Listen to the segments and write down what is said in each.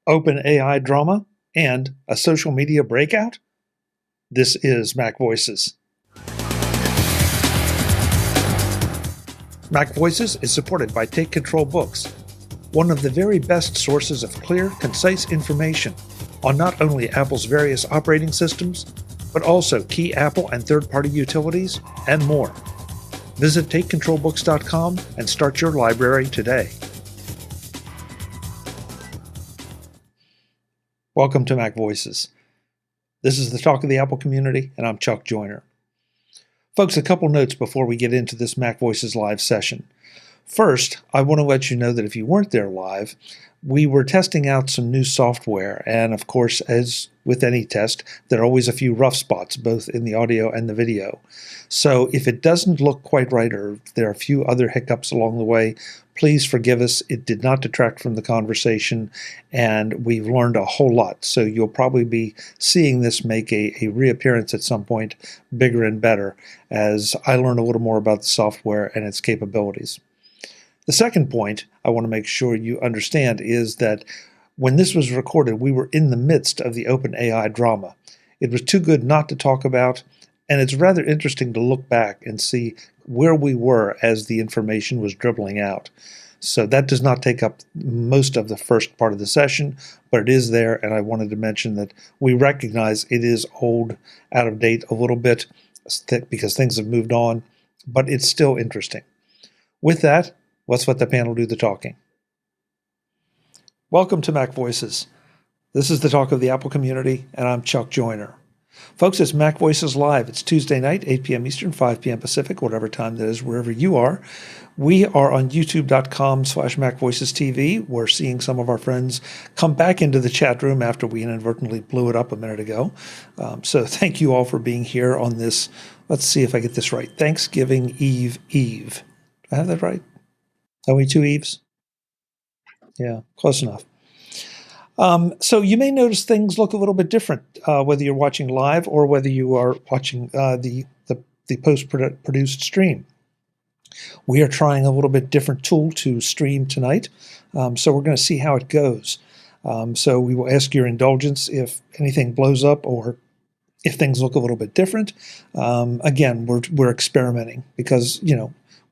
OpenAI drama, and a social media breakout? This is MacVoices. MacVoices is supported by Take Control Books, one of the very best sources of clear, concise information on not only Apple's various operating systems, but also key Apple and third-party utilities and more. Visit TakeControlBooks.com and start your library today. Welcome to MacVoices. This is the talk of the Apple community, and I'm Chuck Joyner. Folks, a couple notes before we get into this MacVoices live session. First, I want to let you know that if you weren't there live, we were testing out some new software, and of course, as with any test, there are always a few rough spots, both in the audio and the video. So if it doesn't look quite right, or there are a few other hiccups along the way, please forgive us. It did not detract from the conversation, and we've learned a whole lot. So you'll probably be seeing this make a reappearance at some point, bigger and better, as I learn a little more about the software and its capabilities. The second point I want to make sure you understand is that when this was recorded, we were in the midst of the OpenAI drama. It was too good not to talk about, and it's rather interesting to look back and see where we were as the information was dribbling out. So that does not take up most of the first part of the session, but it is there, and I wanted to mention that we recognize it is old, out of date a little bit, because things have moved on, but it's still interesting. With that, let's let the panel do the talking. Welcome to MacVoices. This is the talk of the Apple community, and I'm Chuck Joyner. Folks, it's MacVoices Live. It's Tuesday night, 8 p.m. Eastern, 5 p.m. Pacific, whatever time that is, wherever you are. We are on youtube.com/MacVoicesTV. We're seeing some of our friends come back into the chat room after we inadvertently blew it up a minute ago. So thank you all for being here on this, let's see if I get this right, Thanksgiving Eve. Do I have that right? Are we two Eves? Yeah, close enough. So you may notice things look a little bit different, whether you're watching live or whether you are watching the post-produced stream. We are trying a little bit different tool to stream tonight, so we're going to see how it goes. So we will ask your indulgence if anything blows up or if things look a little bit different. Again, we're experimenting because,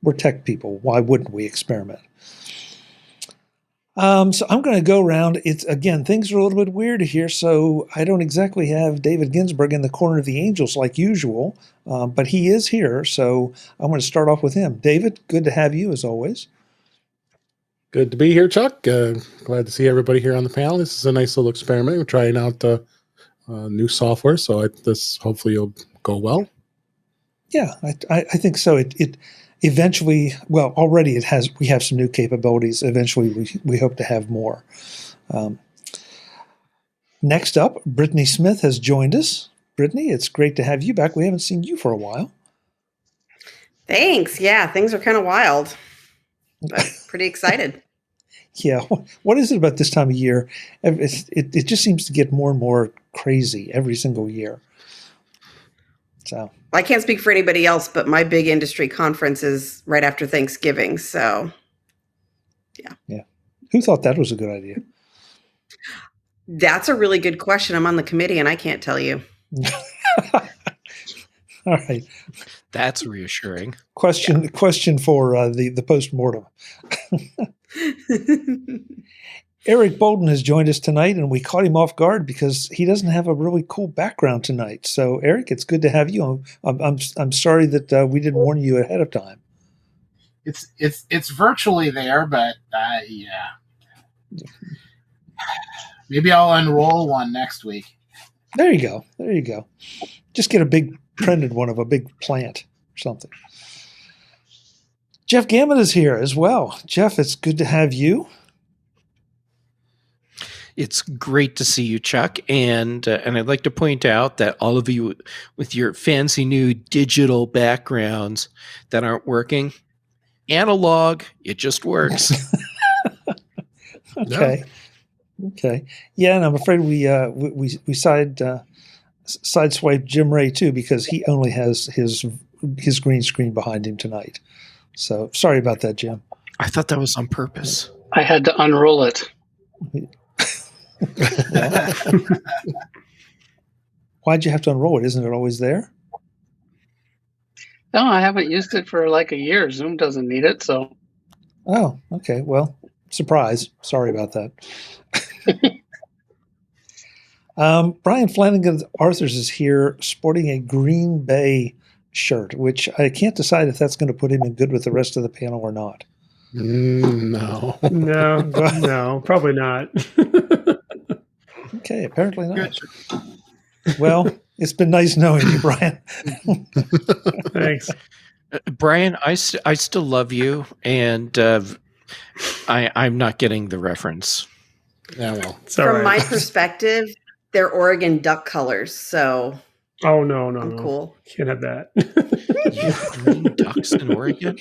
we're tech people. Why wouldn't we experiment? So I'm going to go around. Things are a little bit weird here, so I don't exactly have David Ginsburg in the corner of the angels like usual, but he is here, so I'm going to start off with him. David, good to have you as always. Good to be here, Chuck. Glad to see everybody here on the panel. This is a nice little experiment. We're trying out new software, so this hopefully will go well. Yeah, I think so. It eventually, well, already we have some new capabilities. Eventually, we hope to have more. Next up, Brittany Smith has joined us. Brittany, it's great to have you back. We haven't seen you for a while. Thanks. Yeah, things are kind of wild, but pretty excited. Yeah. What is it about this time of year? It just seems to get more and more crazy every single year. So I can't speak for anybody else, but my big industry conference is right after Thanksgiving. So, yeah. Yeah. Who thought that was a good idea? That's a really good question. I'm on the committee and I can't tell you. All right. That's reassuring. Question for the postmortem. Eric Bolden has joined us tonight, and we caught him off guard because he doesn't have a really cool background tonight. So, Eric, it's good to have you. I'm sorry that we didn't warn you ahead of time. It's virtually there, but yeah. Maybe I'll unroll one next week. There you go. Just get a big printed one of a big plant or something. Jeff Gammon is here as well. Jeff, it's good to have you. It's great to see you, Chuck, and I'd like to point out that all of you with your fancy new digital backgrounds that aren't working, analog, it just works. Okay. Yeah, and I'm afraid we sideswiped Jim Ray too because he only has his green screen behind him tonight. So sorry about that, Jim. I thought that was on purpose. I had to unroll it. Well, why'd you have to unroll it? Isn't it always there? No, I haven't used it for like a year. Zoom doesn't need it, so Oh, okay. Well, surprise. Sorry about that. Brian Flanagan Arthurs is here sporting a Green Bay shirt, which I can't decide if that's going to put him in good with the rest of the panel or not. No. No, probably not. Okay, apparently not. Good. Well, it's been nice knowing you, Brian. Thanks. Brian, I still love you, and I'm not getting the reference. Yeah, well. It's all From right. my perspective, they're Oregon Duck colors, so Oh no, I'm no. cool. Can't have that. You have green ducks in Oregon?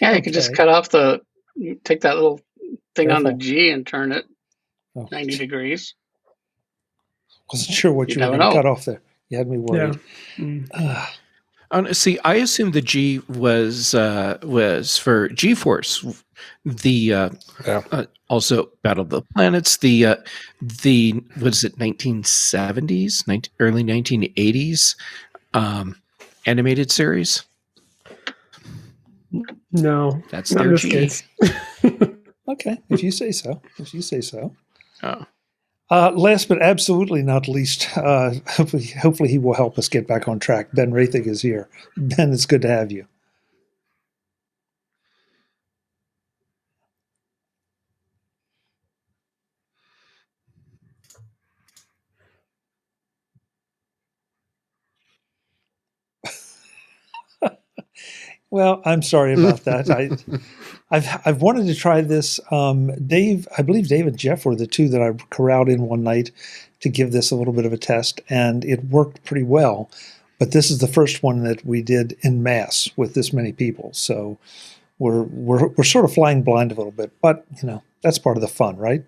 yeah, you could just Okay. cut off take that little thing on the Careful. G and turn it Oh, 90 degrees. wasn't sure what You you were never going to know. cut off there. You had me worried. Yeah. Mm. See, I assumed the G was for GeForce. The also Battle of the Planets. The what is it? 1970s, early 1980s animated series. No, That's not their in this G. case. Okay, if you say so. If you say so. Oh. Last but absolutely not least, hopefully he will help us get back on track. Ben Rathig is here. Ben, it's good to have you. Well, I'm sorry about that. I've wanted to try this. Dave, I believe Dave and Jeff were the two that I corralled in one night to give this a little bit of a test, and it worked pretty well. But this is the first one that we did in mass with this many people, so we're sort of flying blind a little bit. But that's part of the fun, right?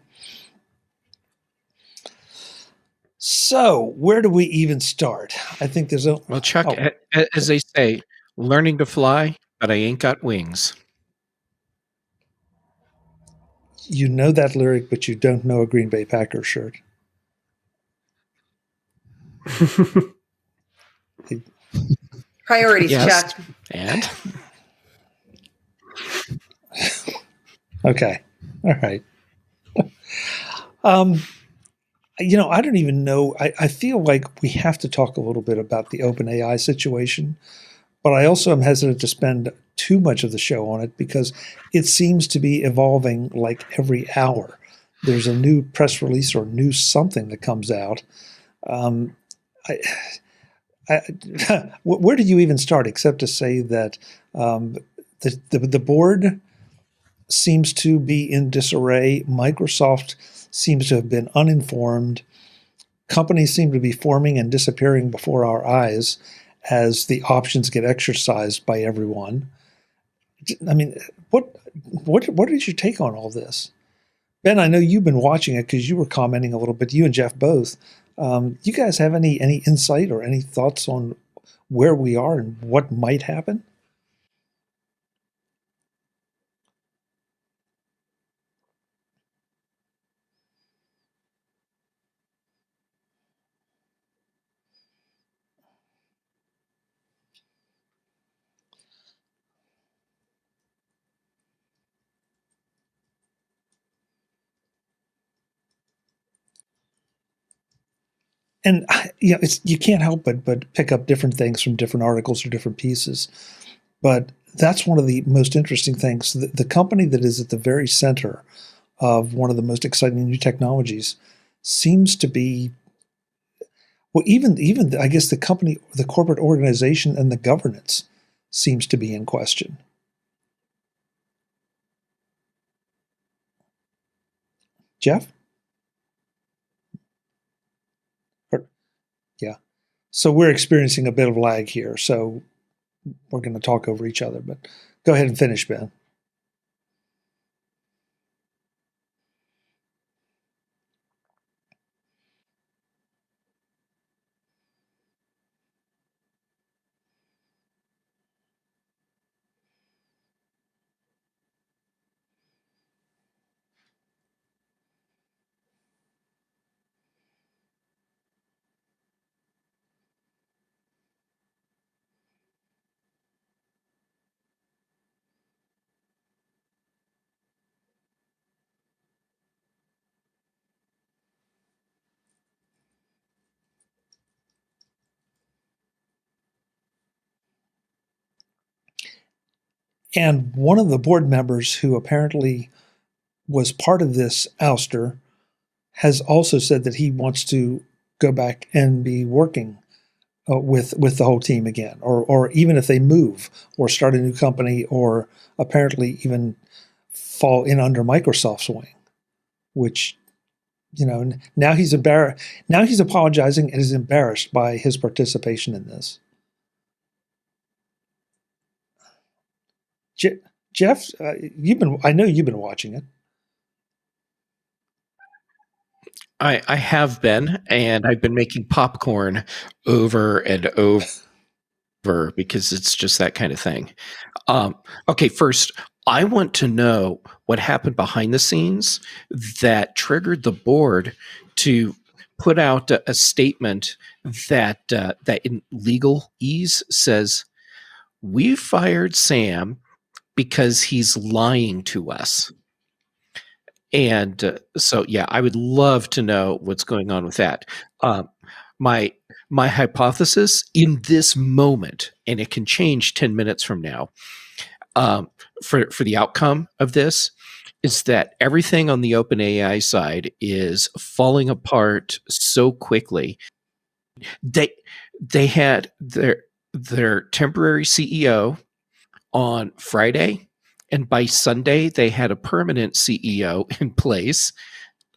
So where do we even start? I think there's a Well, Chuck, as they say, learning to fly, but I ain't got wings. You know that lyric, but you don't know a Green Bay Packers shirt. Priorities, Yes. Chuck. And Okay. All right. I don't even know. I feel like we have to talk a little bit about the OpenAI situation, but I also am hesitant to spend too much of the show on it because it seems to be evolving like every hour. There's a new press release or new something that comes out. Where do you even start except to say that the board seems to be in disarray. Microsoft seems to have been uninformed. Companies seem to be forming and disappearing before our eyes as the options get exercised by everyone. I mean, what is your take on all this? Ben, I know you've been watching it because you were commenting a little bit, you and Jeff both. You guys have any insight or any thoughts on where we are and what might happen? And you can't help but pick up different things from different articles or different pieces. But that's one of the most interesting things. The company that is at the very center of one of the most exciting new technologies seems to be, well, even I guess the company, the corporate organization, and the governance seems to be in question. Jeff? Yeah. So we're experiencing a bit of lag here. So we're going to talk over each other. But go ahead and finish, Ben. And one of the board members who apparently was part of this ouster has also said that he wants to go back and be working with the whole team again, or even if they move or start a new company, or apparently even fall in under Microsoft's wing, which, now he's embarrassed. Now he's apologizing and is embarrassed by his participation in this. Jeff, I know you've been watching it. I have been, and I've been making popcorn over and over because it's just that kind of thing. Okay, first, I want to know what happened behind the scenes that triggered the board to put out a statement that in legalese says, "We fired Sam because he's lying to us." And so, yeah, I would love to know what's going on with that. My hypothesis in this moment, and it can change 10 minutes from now, for the outcome of this, is that everything on the OpenAI side is falling apart so quickly. They had their temporary CEO on Friday, and by Sunday they had a permanent CEO in place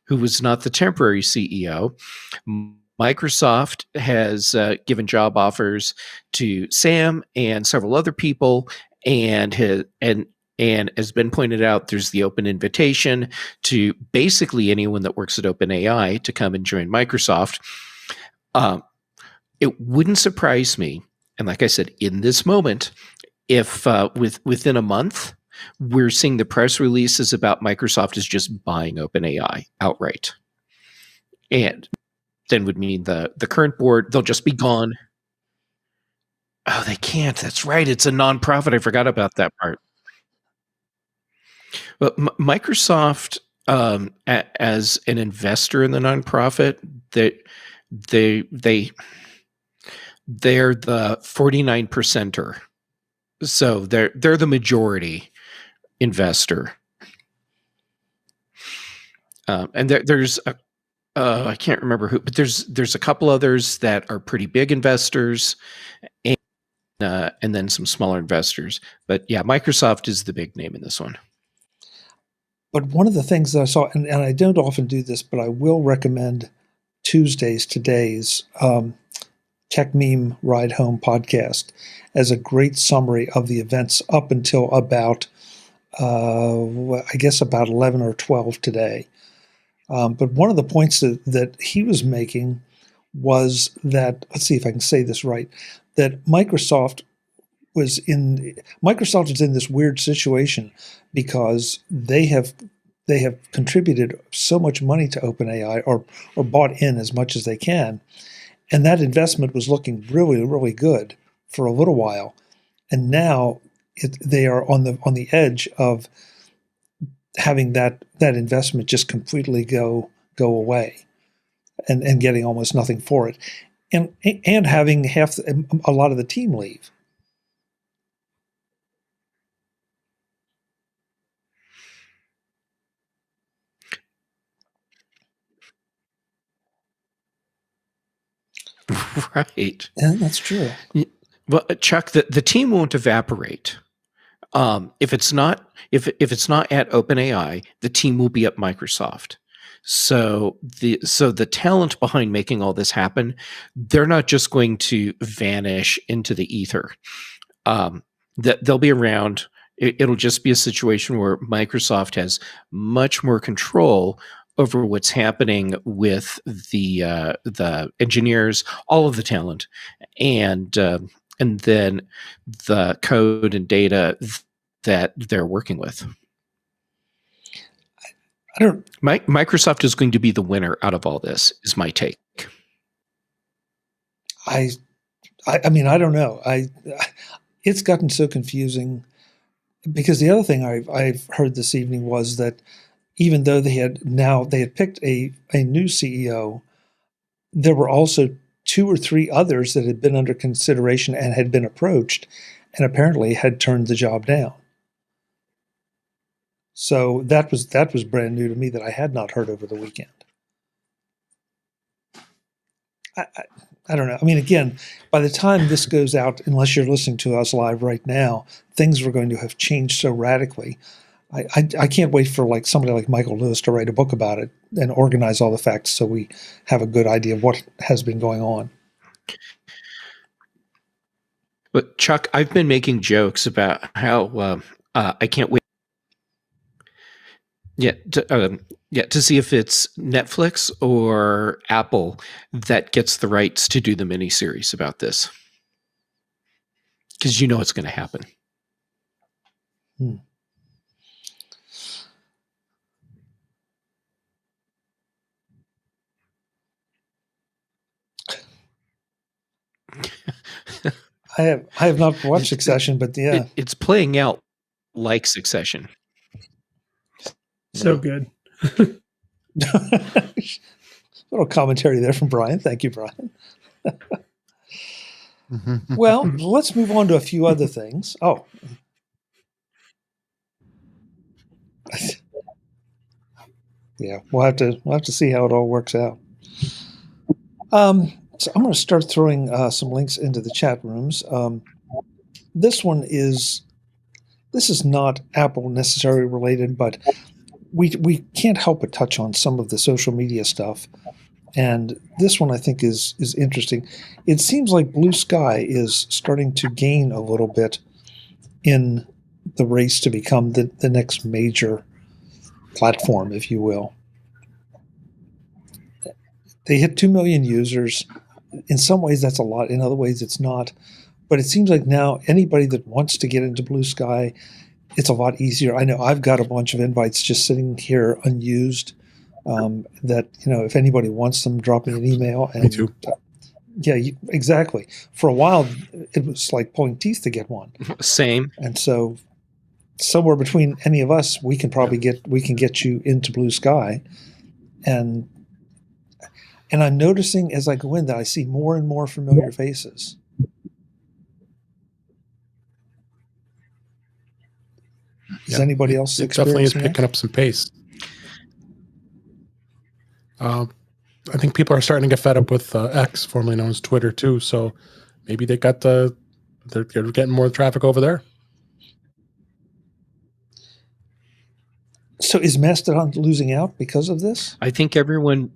who was not the temporary CEO. Microsoft has given job offers to Sam and several other people, and has been pointed out, there's the open invitation to basically anyone that works at OpenAI to come and join Microsoft. It wouldn't surprise me, and like I said, in this moment, if within a month we're seeing the press releases about Microsoft is just buying OpenAI outright, and then would mean the current board, they'll just be gone. Oh, they can't. That's right. It's a nonprofit. I forgot about that part. Well, Microsoft, as an investor in the nonprofit, they're the 49%er. So they're the majority investor. And there's I can't remember who, but there's a couple others that are pretty big investors, and then some smaller investors. But yeah, Microsoft is the big name in this one. But one of the things that I saw, and I don't often do this, but I will recommend today's Tech Meme Ride Home podcast as a great summary of the events up until about, I guess about 11 or 12 today. But one of the points that he was making was that, let's see if I can say this right, that Microsoft is in this weird situation because they have contributed so much money to OpenAI, or bought in as much as they can, and that investment was looking really, really good for a little while, and now they are on the edge of having that investment just completely go away, and getting almost nothing for it, and having a lot of the team leave. Right. Yeah, that's true. Well, Chuck, the team won't evaporate. If it's not at OpenAI, the team will be at Microsoft. So the talent behind making all this happen, they're not just going to vanish into the ether. That they'll be around. It'll just be a situation where Microsoft has much more control over what's happening with the engineers, all of the talent, and then the code and data that they're working with. Microsoft is going to be the winner out of all this, is my take. I mean, I don't know. It's gotten so confusing, because the other thing I've heard this evening was that even though they had picked a new CEO, there were also 2 or 3 others that had been under consideration and had been approached, and apparently had turned the job down. So that was brand new to me that I had not heard over the weekend. I don't know. I mean, again, by the time this goes out, unless you're listening to us live right now, things are going to have changed so radically. I can't wait for like somebody like Michael Lewis to write a book about it and organize all the facts so we have a good idea of what has been going on. But Chuck, I've been making jokes about how I can't wait. To see if it's Netflix or Apple that gets the rights to do the miniseries about this, because you know it's going to happen. I have not watched Succession, but yeah, it's playing out like Succession. So good. Little commentary there from Brian. Thank you, Brian. Well, let's move on to a few other things. Oh. Yeah, we'll have to see how it all works out. So I'm going to start throwing some links into the chat rooms. This is not Apple necessarily related, but we can't help but touch on some of the social media stuff. And this one I think is interesting. It seems like Bluesky is starting to gain a little bit in the race to become the next major platform, if you will. They hit 2 million users. In some ways, that's a lot. In other ways, it's not. But it seems like now anybody that wants to get into Bluesky, it's a lot easier. I know I've got a bunch of invites just sitting here unused. That if anybody wants them, drop me an email. And, Me too. Yeah, exactly. For a while, it was like pulling teeth to get one. Same. And so, somewhere between any of us, we can probably get you into Bluesky, and I'm noticing as I go in that I see more and more familiar faces. Is anybody else it definitely is experiencing picking up some pace. I think people are starting to get fed up with X, formerly known as Twitter, too. So maybe they're getting more traffic over there. So is Mastodon losing out because of this? I think everyone.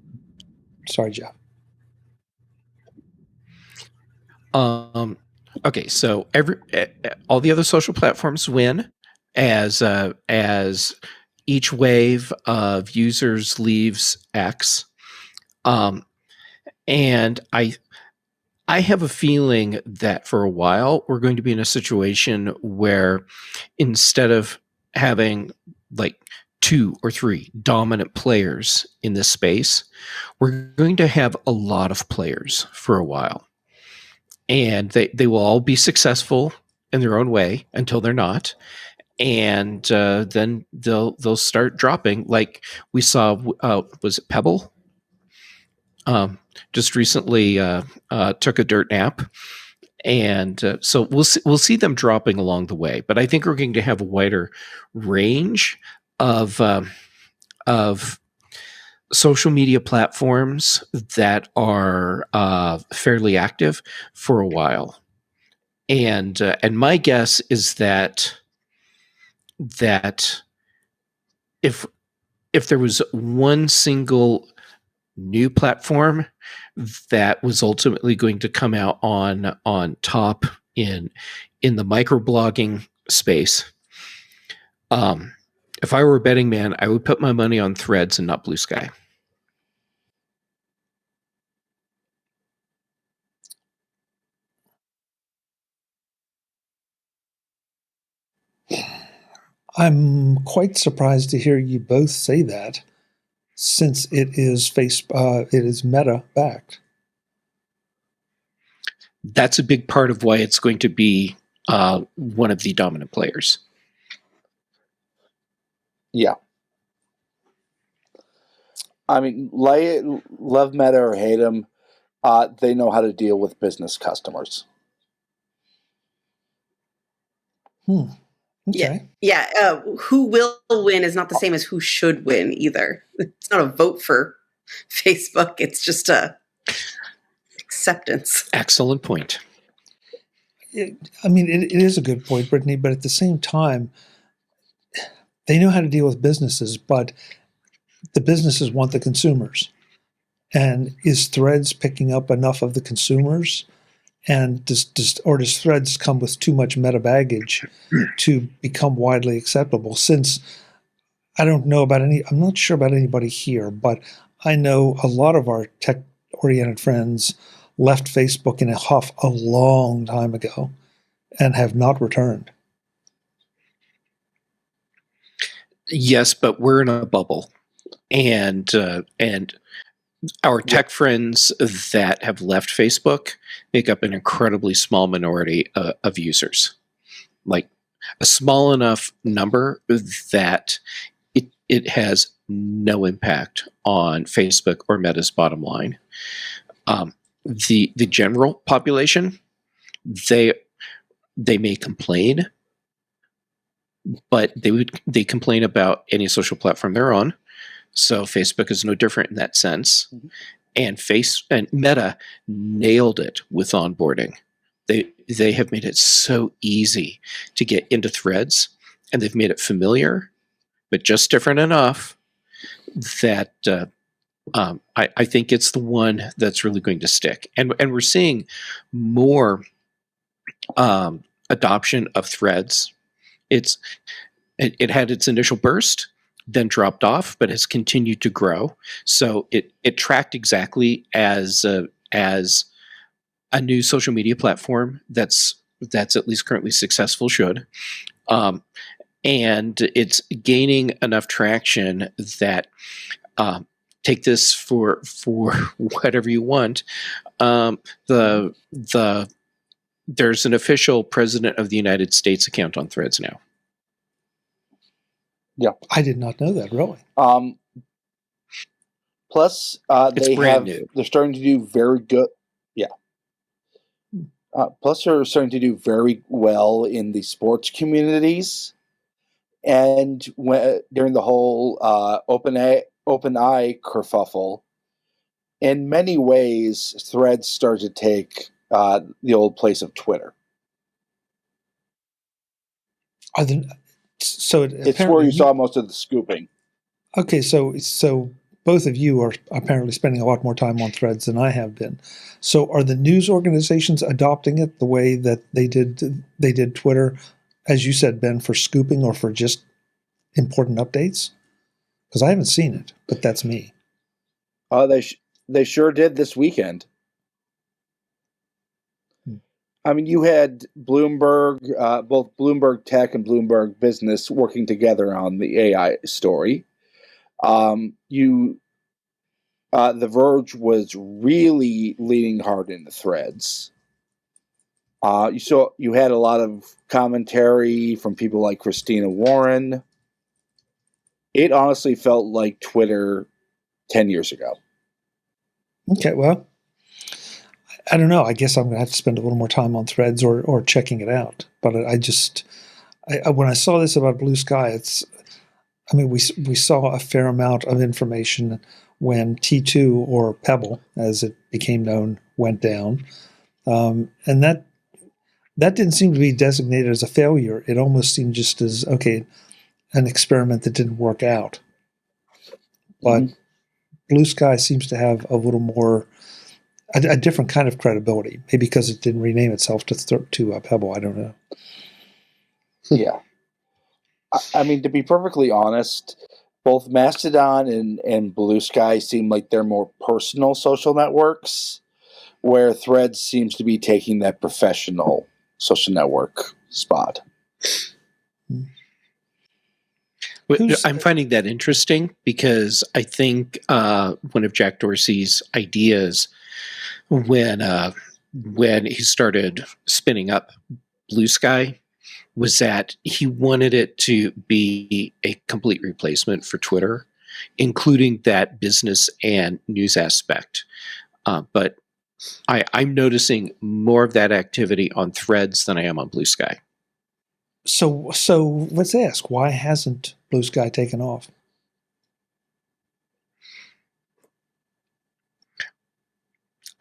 Sorry, Jeff. Okay, so all the other social platforms win as each wave of users leaves X, and I have a feeling that for a while we're going to be in a situation where instead of having like 2 or 3 dominant players in this space, we're going to have a lot of players for a while. And they will all be successful in their own way until they're not, and then they'll start dropping. Like we saw, was it Pebble? Just recently took a dirt nap, and so we'll see them dropping along the way. But I think we're going to have a wider range of social media platforms that are fairly active for a while, and my guess is that if there was one single new platform that was ultimately going to come out on top in the microblogging space, if I were a betting man, I would put my money on Threads and not Bluesky. I'm quite surprised to hear you both say that, since it is Meta backed. That's a big part of why it's going to be one of the dominant players. Yeah. I mean, love Meta or hate them, they know how to deal with business customers. Okay. Yeah. Who will win is not the same as who should win either. It's not a vote for Facebook. It's just a acceptance. Excellent point. It is a good point, Brittany, but at the same time, they know how to deal with businesses, but the businesses want the consumers. And is Threads picking up enough of the consumers? And does Threads come with too much meta baggage to become widely acceptable? Since I'm not sure about anybody here, but I know a lot of our tech-oriented friends left Facebook in a huff a long time ago and have not returned. Yes, but we're in a bubble, and our tech friends that have left Facebook make up an incredibly small minority of users, like a small enough number that it has no impact on Facebook or Meta's bottom line. The general population, they may complain, but they complain about any social platform they're on. So Facebook is no different in that sense. Mm-hmm. And Meta nailed it with onboarding. They have made it so easy to get into Threads, and they've made it familiar, but just different enough that I think it's the one that's really going to stick. And we're seeing more adoption of Threads. It had its initial burst, then dropped off, but has continued to grow. So it tracked exactly as a new social media platform that's at least currently successful should. And it's gaining enough traction that take this for whatever you want. There's an official President of the United States account on Threads now. Yeah, I did not know that, really. Plus, they're starting to do very good. Yeah. Plus, they're starting to do very well in the sports communities, and during the whole OpenAI kerfuffle, in many ways, Threads started to take the old place of Twitter. It's where you saw most of the scooping. Okay, so both of you are apparently spending a lot more time on Threads than I have been. So are the news organizations adopting it the way that they did Twitter, as you said, Ben, for scooping or for just important updates? Because I haven't seen it, but that's me. They sure did this weekend. I mean, you had Bloomberg, both Bloomberg Tech and Bloomberg Business working together on the AI story. The Verge was really leaning hard into Threads. You had a lot of commentary from people like Christina Warren. It honestly felt like Twitter 10 years ago. Okay, well, I don't know. I guess I'm going to have to spend a little more time on Threads or checking it out. But when I saw this about Bluesky, we saw a fair amount of information when T2 or Pebble, as it became known, went down. And that didn't seem to be designated as a failure. It almost seemed just as, okay, an experiment that didn't work out. But Bluesky seems to have a little more, a different kind of credibility. Maybe because it didn't rename itself to Pebble. I don't know. Yeah. I mean, to be perfectly honest, both Mastodon and Bluesky seem like they're more personal social networks, where Threads seems to be taking that professional social network spot. I'm finding that interesting because I think one of Jack Dorsey's ideas when he started spinning up Bluesky was that he wanted it to be a complete replacement for Twitter, including that business and news aspect. But I'm noticing more of that activity on Threads than I am on Bluesky. So let's ask, why hasn't Bluesky taken off?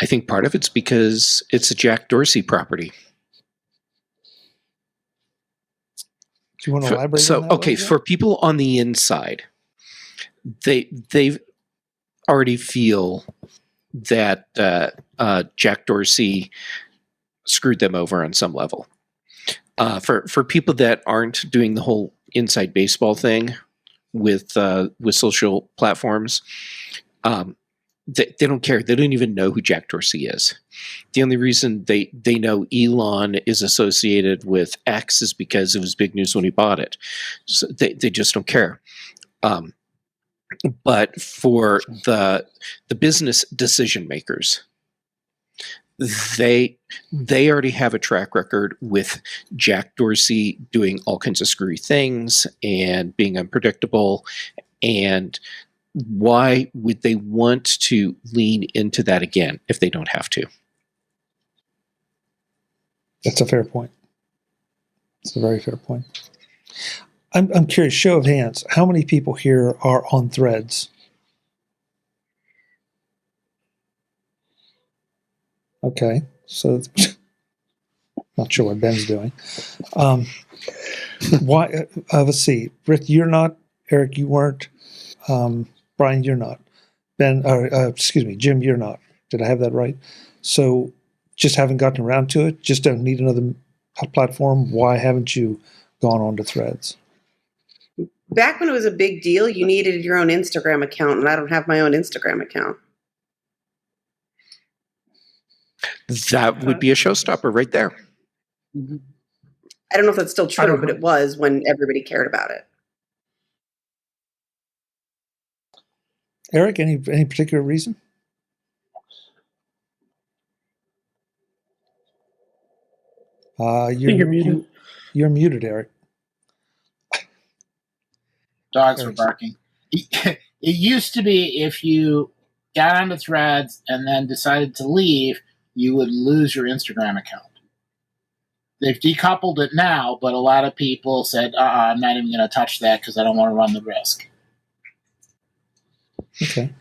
I think part of it's because it's a Jack Dorsey property. Do you want to elaborate on that? Okay, for people on the inside, they already feel that Jack Dorsey screwed them over on some level. For people that aren't doing the whole inside baseball thing with social platforms, they don't care. They don't even know who Jack Dorsey is. The only reason they know Elon is associated with X is because it was big news when he bought it. So they just don't care. But for the business decision makers, they already have a track record with Jack Dorsey doing all kinds of screwy things and being unpredictable. And why would they want to lean into that again if they don't have to? That's a fair point. It's a very fair point. I'm curious, show of hands, how many people here are on Threads? Okay, so not sure what Ben's doing. Why? Let's see. Rick, you're not. Eric, you weren't. Brian, you're not. Ben, excuse me, Jim, you're not. Did I have that right? So, just haven't gotten around to it. Just don't need another platform. Why haven't you gone on to Threads? Back when it was a big deal, you needed your own Instagram account, and I don't have my own Instagram account. That would be a showstopper right there. I don't know if that's still true, but it was when everybody cared about it. Eric, any particular reason? You're muted. You're muted, Eric. Dogs were barking. It used to be if you got onto Threads and then decided to leave, you would lose your Instagram account. They've decoupled it now, but a lot of people said, I'm not even going to touch that because I don't want to run the risk. Okay.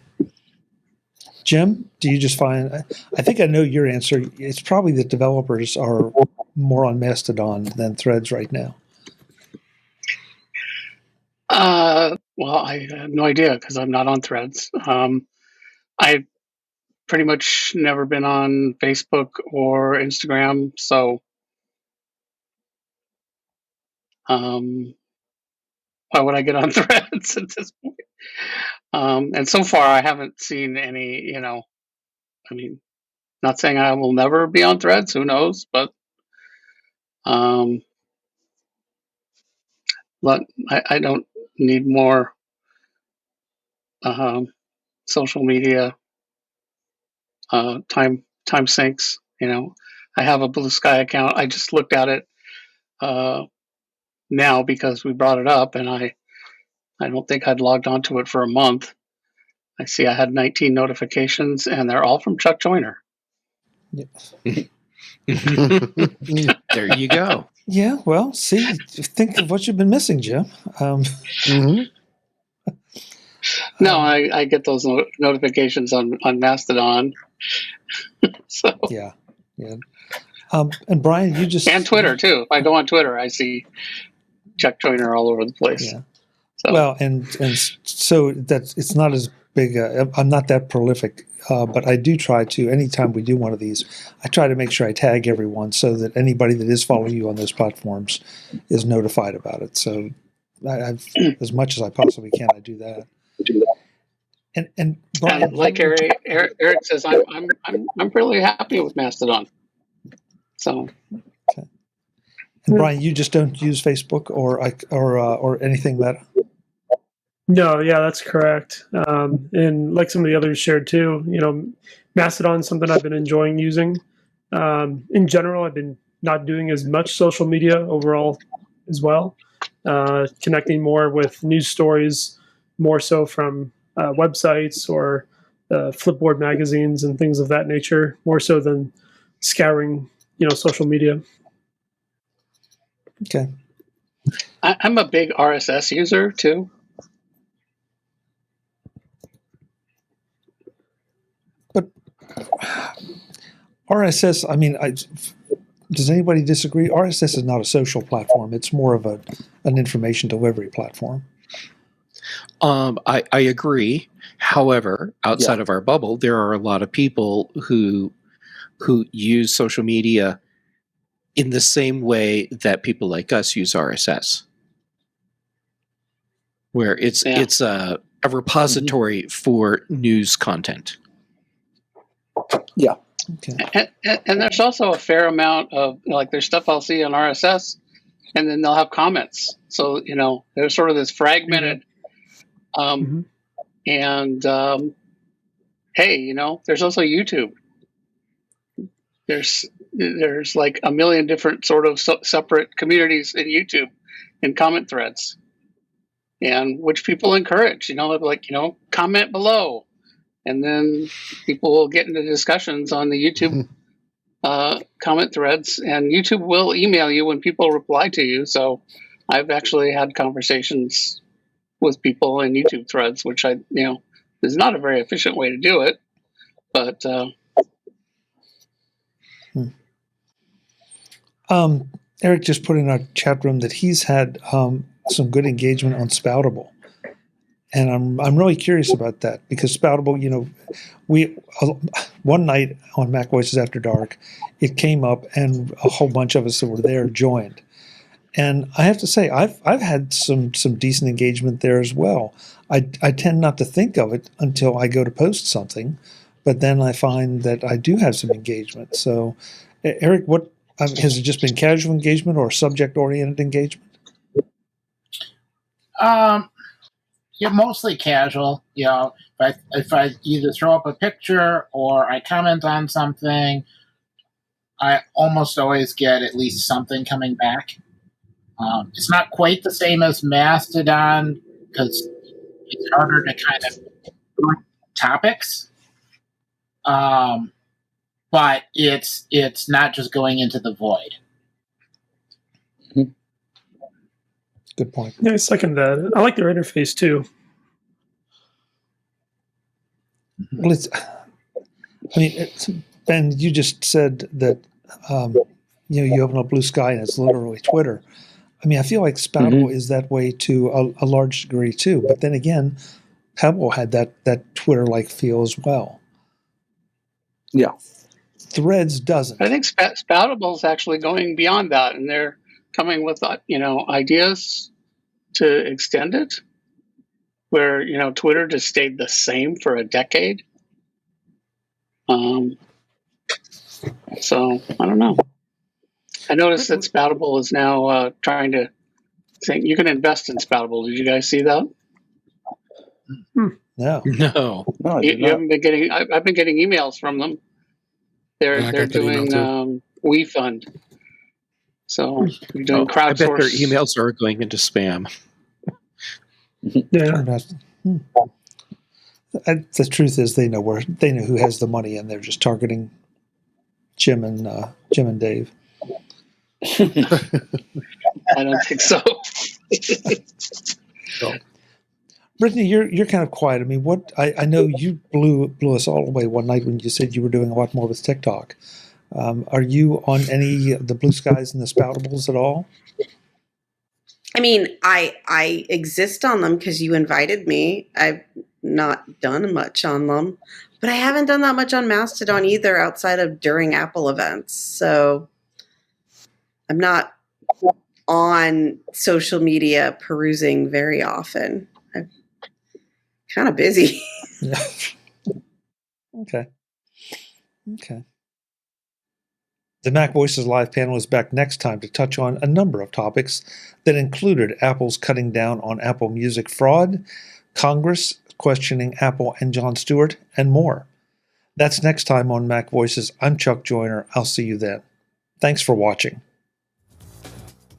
Jim, do you just find, I think I know your answer. It's probably that developers are more on Mastodon than Threads right now. Well, I have no idea because I'm not on Threads. I've pretty much never been on Facebook or Instagram, so why would I get on Threads at this point? And so far, I haven't seen any. I mean, not saying I will never be on Threads. Who knows? But I don't need more social media time sinks. I have a Bluesky account. I just looked at it now because we brought it up, and I don't think I'd logged onto it for a month. I see I had 19 notifications, and they're all from Chuck Joyner. Yeah. There you go. Yeah, well, see, think of what you've been missing, Jim. No, I get those notifications on Mastodon. So yeah. And Brian, you just and Twitter too. If I go on Twitter, I see Chuck Joyner all over the place. Yeah. So. Well, and so that it's not as big. I'm not that prolific, but I do try to. Anytime we do one of these, I try to make sure I tag everyone so that anybody that is following you on those platforms is notified about it. So, I've as much as I possibly can, I do that. And Brian, like Eric says, I'm really happy with Mastodon. So. Okay. And Brian, you just don't use Facebook or anything that. No, yeah, that's correct. And like some of the others shared too, Mastodon is something I've been enjoying using. In general, I've been not doing as much social media overall as well. Connecting more with news stories, more so from websites or Flipboard magazines and things of that nature, more so than scouring, social media. Okay. I'm a big RSS user too. But RSS, I mean, does anybody disagree? RSS is not a social platform. It's more of an information delivery platform. I agree. However, outside of our bubble, there are a lot of people who use social media in the same way that people like us use RSS, where it's a repository for news content. Yeah. Okay. And there's also a fair amount of, like, there's stuff I'll see on RSS, and then they'll have comments. So, there's sort of this fragmented, and hey, there's also YouTube. There's like a million different sort of separate communities in YouTube and comment threads, and which people encourage, like, comment below. And then people will get into discussions on the YouTube comment threads, and YouTube will email you when people reply to you. So I've actually had conversations with people in YouTube threads, which is not a very efficient way to do it, but Eric just put in our chat room that he's had some good engagement on Spoutable. And I'm really curious about that, because Spoutable, we one night on MacVoices After Dark, it came up and a whole bunch of us that were there joined. And I have to say, I've had some decent engagement there as well. I tend not to think of it until I go to post something, but then I find that I do have some engagement. So, Eric, what has it just been casual engagement or subject-oriented engagement? Yeah, mostly casual. If I either throw up a picture or I comment on something, I almost always get at least something coming back. It's not quite the same as Mastodon because it's harder to kind of group topics. But it's not just going into the void. Good point. Yeah, I second that. I like their interface too. Well, Ben, you just said that you open up Bluesky and it's literally Twitter. I mean, I feel like Spoutable is that way to a large degree too. But then again, Pebble had that Twitter-like feel as well. Yeah. Threads doesn't. I think Spoutable is actually going beyond that, and they're coming with ideas to extend it, where Twitter just stayed the same for a decade. So I don't know. I noticed that Spoutable is now trying to think you can invest in Spoutable. Did you guys see that? No. You haven't been getting. I've been getting emails from them. They're doing WeFund. So you're doing crowdsource. I bet their emails are going into spam. Yeah. The truth is, they know who has the money, and they're just targeting Jim and Dave. I don't think so. Brittany, you're kind of quiet. I mean, I know you blew us all away one night when you said you were doing a lot more with TikTok. Are you on any of the Blueskys and the Spoutables at all? I mean, I exist on them because you invited me. I've not done much on them, but I haven't done that much on Mastodon either outside of during Apple events. So I'm not on social media perusing very often. I'm kind of busy. Yeah. Okay. The MacVoices Live panel is back next time to touch on a number of topics that included Apple's cutting down on Apple Music fraud, Congress questioning Apple and Jon Stewart, and more. That's next time on MacVoices. I'm Chuck Joyner. I'll see you then. Thanks for watching.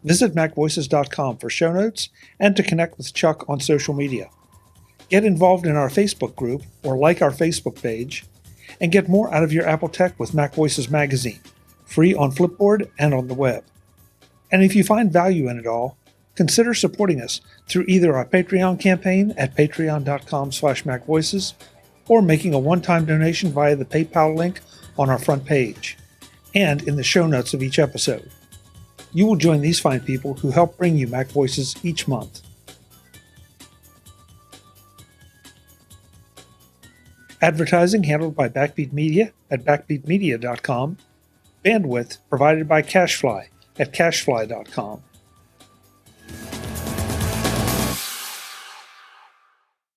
Visit MacVoices.com for show notes and to connect with Chuck on social media. Get involved in our Facebook group or like our Facebook page, and get more out of your Apple tech with MacVoices Magazine, free on Flipboard and on the web. And if you find value in it all, consider supporting us through either our Patreon campaign at patreon.com/MacVoices or making a one-time donation via the PayPal link on our front page and in the show notes of each episode. You will join these fine people who help bring you Mac Voices each month. Advertising handled by Backbeat Media at backbeatmedia.com. Bandwidth provided by CashFly at cashfly.com.